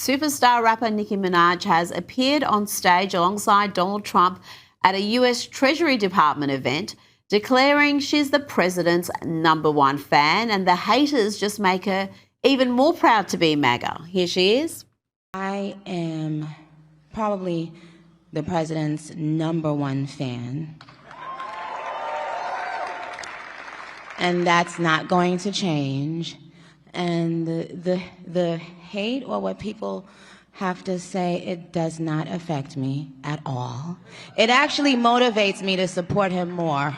superstar rapper Nicki Minaj has appeared on stage alongside Donald Trump at a US Treasury Department event, declaring she's the president's #1 fan, and the haters just make her even more proud to be MAGA. Here she is. I am probably the president's #1 fan. And that's not going to change. And the hate or what people have to say, it does not affect me at all. It actually motivates me to support him more.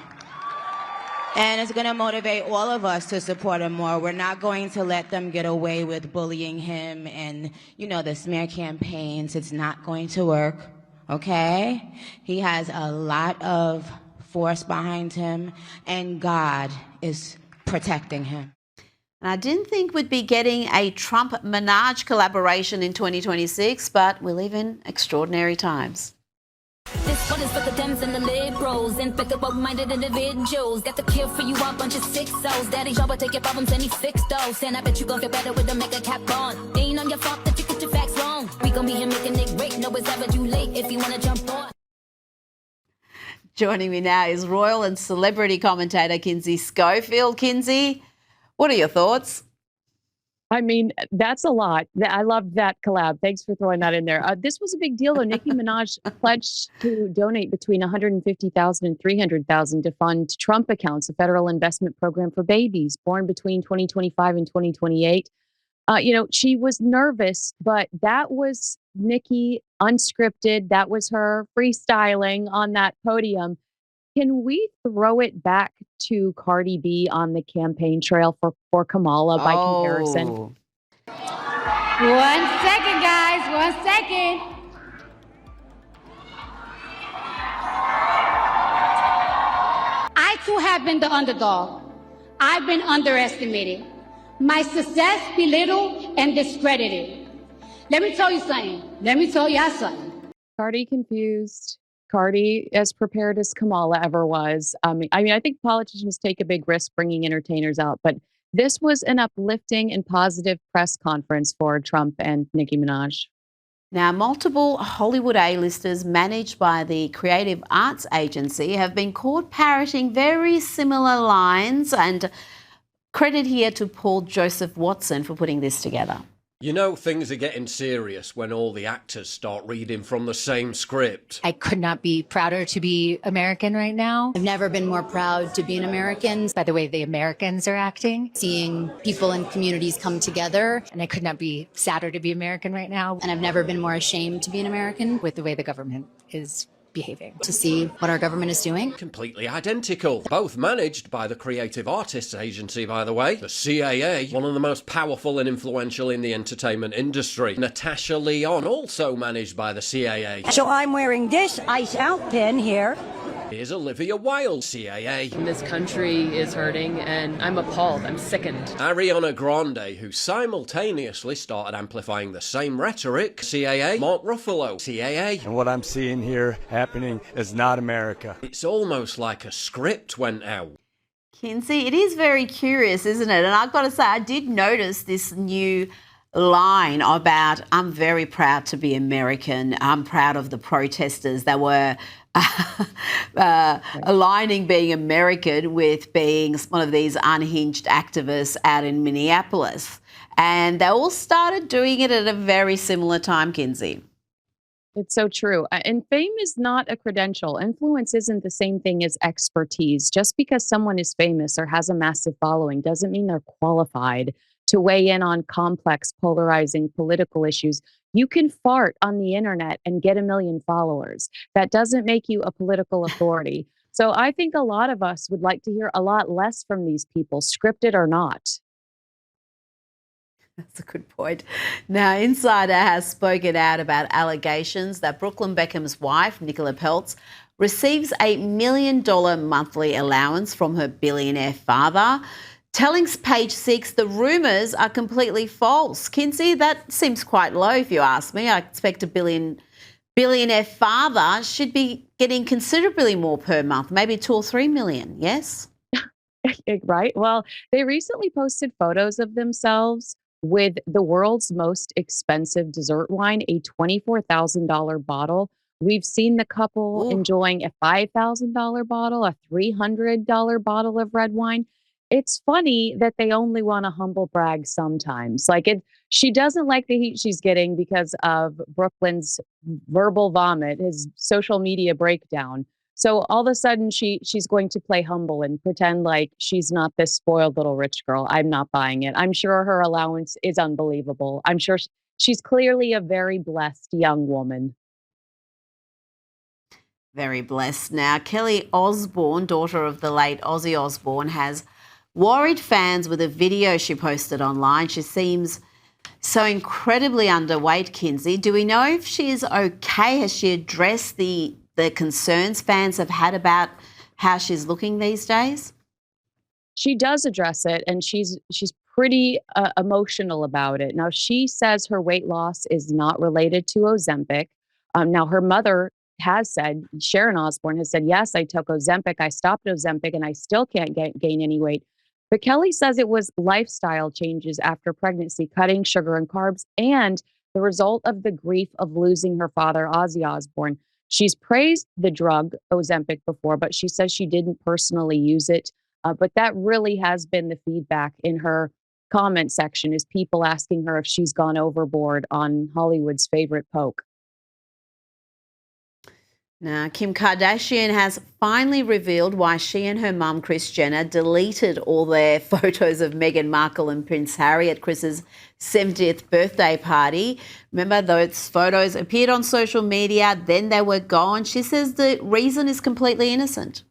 And it's going to motivate all of us to support him more. We're not going to let them get away with bullying him and, the smear campaigns. It's not going to work, okay? He has a lot of force behind him, and God is protecting him. And I didn't think we'd be getting a Trump-Minaj collaboration in 2026, but we live in extraordinary times. This one is for the Dems and the liberals, infected-minded individuals. Got to kill for you all bunch of sick souls. Daddy, y'all will take your problems and he fix those. And I bet you gon' feel better with the mega cap on. Ain't on your fault that you get your facts wrong. We gon' be here making it great. No, it's ever too late if you wanna jump on. Joining me now is royal and celebrity commentator Kinsey Schofield. Kinsey, what are your thoughts? I mean, that's a lot. I love that collab. Thanks for throwing that in there. This was a big deal, though. Nicki Minaj pledged to donate between $150,000 and $300,000 to fund Trump accounts, a federal investment program for babies born between 2025 and 2028. She was nervous, but that was Nicki unscripted. That was her freestyling on that podium. Can we throw it back to Cardi B on the campaign trail for Kamala by comparison? 1 second, guys. 1 second. I too have been the underdog. I've been underestimated. My success belittled and discredited. Let me tell you something. Let me tell y'all something. Cardi confused. Cardi as prepared as Kamala ever was. I think politicians take a big risk bringing entertainers out, but this was an uplifting and positive press conference for Trump and Nicki Minaj. Now, multiple Hollywood A-listers managed by the Creative Arts Agency have been caught parroting very similar lines, and credit here to Paul Joseph Watson for putting this together. Things are getting serious when all the actors start reading from the same script. I could not be prouder to be American right now. I've never been more proud to be an American. By the way the Americans are acting. Seeing people and communities come together. And I could not be sadder to be American right now. And I've never been more ashamed to be an American. With the way the government is behaving. To see what our government is doing. Completely identical. Both managed by the Creative Artists Agency, by the way. The CAA, one of the most powerful and influential in the entertainment industry. Natasha Lyonne, also managed by the CAA. So I'm wearing this ice out pin here. Here's Olivia Wilde, CAA. This country is hurting, and I'm appalled. I'm sickened. Ariana Grande, who simultaneously started amplifying the same rhetoric. CAA. Mark Ruffalo, CAA. And what I'm seeing here happening is not America. It's almost like a script went out. Kinsey, it is very curious, isn't it? And I've got to say, I did notice this new line about, I'm very proud to be American. I'm proud of the protesters that were aligning being American with being one of these unhinged activists out in Minneapolis. And they all started doing it at a very similar time, Kinsey. It's so true. And fame is not a credential. Influence isn't the same thing as expertise. Just because someone is famous or has a massive following doesn't mean they're qualified to weigh in on complex, polarizing political issues. You can fart on the internet and get 1 million followers. That doesn't make you a political authority. So I think a lot of us would like to hear a lot less from these people, scripted or not. That's a good point. Now, Insider has spoken out about allegations that Brooklyn Beckham's wife, Nicola Peltz, receives a $1 million monthly allowance from her billionaire father. Telling Page Six the rumours are completely false. Kinsey, that seems quite low if you ask me. I expect a billionaire father should be getting considerably more per month, maybe 2 or 3 million, yes? Right. Well, they recently posted photos of themselves with the world's most expensive dessert wine, a $24,000 bottle. We've seen the couple Ooh. enjoying a $5,000 bottle, a $300 bottle of red wine. It's funny that they only want to humble brag sometimes. She doesn't like the heat she's getting because of Brooklyn's verbal vomit, his social media breakdown. So all of a sudden she's going to play humble and pretend like she's not this spoiled little rich girl. I'm not buying it. I'm sure her allowance is unbelievable. I'm sure she's clearly a very blessed young woman. Very blessed. Now, Kelly Osbourne, daughter of the late Ozzy Osbourne, has worried fans with a video she posted online. She seems so incredibly underweight, Kinsey. Do we know if she is okay? Has she addressed the concerns fans have had about how she's looking these days? She does address it, and she's pretty emotional about it. Now, she says her weight loss is not related to Ozempic. Now, her mother has said, Sharon Osbourne has said, yes, I took Ozempic, I stopped Ozempic, and I still can't gain any weight. But Kelly says it was lifestyle changes after pregnancy, cutting sugar and carbs, and the result of the grief of losing her father, Ozzy Osbourne. She's praised the drug Ozempic before, but she says she didn't personally use it. But that really has been the feedback in her comment section, is people asking her if she's gone overboard on Hollywood's favorite poke. Now, Kim Kardashian has finally revealed why she and her mum, Kris Jenner, deleted all their photos of Meghan Markle and Prince Harry at Chris's 70th birthday party. Remember, those photos appeared on social media, then they were gone. She says the reason is completely innocent.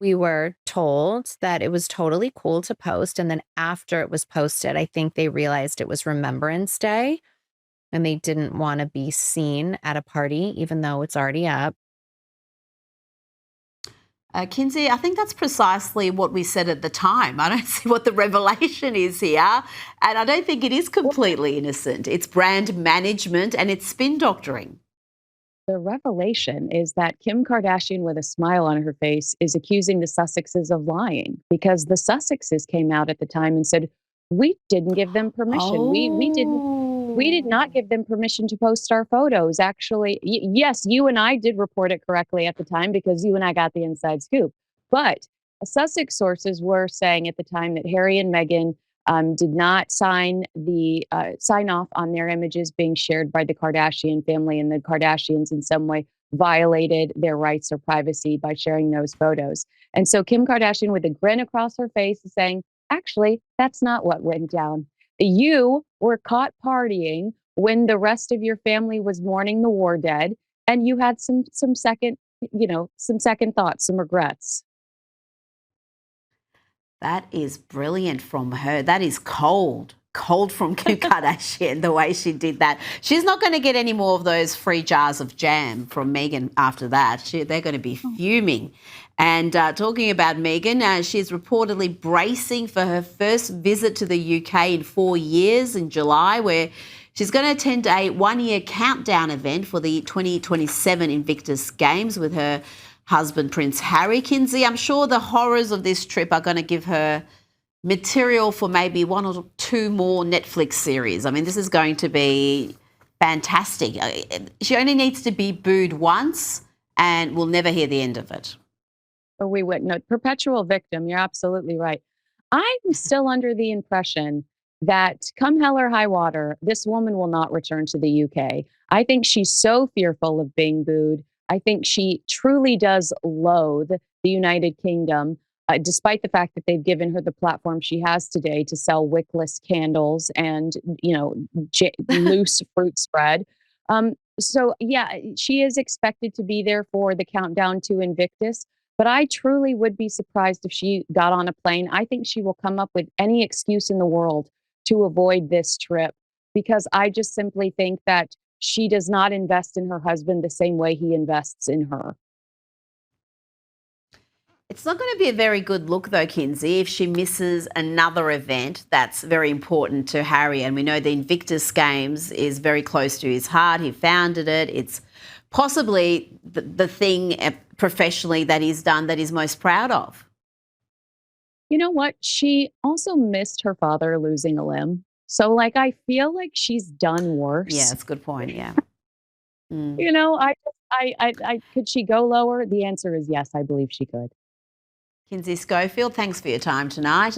We were told that it was totally cool to post, and then after it was posted, I think they realized it was Remembrance Day, and they didn't want to be seen at a party, even though it's already up. Kinsey, I think that's precisely what we said at the time. I don't see what the revelation is here. And I don't think it is completely innocent. It's brand management and it's spin doctoring. The revelation is that Kim Kardashian, with a smile on her face, is accusing the Sussexes of lying, because the Sussexes came out at the time and said, we didn't give them permission. Oh. We did not give them permission to post our photos. Actually, yes, you and I did report it correctly at the time because you and I got the inside scoop. But Sussex sources were saying at the time that Harry and Meghan did not sign off on their images being shared by the Kardashian family, and the Kardashians in some way violated their rights or privacy by sharing those photos. And so Kim Kardashian, with a grin across her face, is saying, actually, that's not what went down. You were caught partying when the rest of your family was mourning the war dead, and you had some second thoughts, some regrets. That is brilliant from her. That is cold from Kim Kardashian, the way she did that. She's not going to get any more of those free jars of jam from Meghan after that. They're going to be fuming. And talking about Meghan, she's reportedly bracing for her first visit to the UK in 4 years in July, where she's going to attend a one-year countdown event for the 2027 Invictus Games with her husband, Prince Harry. Kinsey, I'm sure the horrors of this trip are going to give her material for maybe 1 or 2 more Netflix series. I mean, this is going to be fantastic. She only needs to be booed once and we'll never hear the end of it. Or we wouldn't know. Perpetual victim. You're absolutely right. I'm still under the impression that come hell or high water, this woman will not return to the UK. I think she's so fearful of being booed. I think she truly does loathe the United Kingdom, despite the fact that they've given her the platform she has today to sell wickless candles and, loose fruit spread. So, yeah, she is expected to be there for the countdown to Invictus. But I truly would be surprised if she got on a plane. I think she will come up with any excuse in the world to avoid this trip, because I just simply think that she does not invest in her husband the same way he invests in her. It's not going to be a very good look, though, Kinsey, if she misses another event that's very important to Harry. And we know the Invictus Games is very close to his heart. He founded it. It's possibly the thing professionally that he's done that he's most proud of. You know what? She also missed her father losing a limb. So, like, I feel like she's done worse. Yeah, that's a good point. Yeah. You know, could she go lower? The answer is yes, I believe she could. Kinsey Schofield, thanks for your time tonight.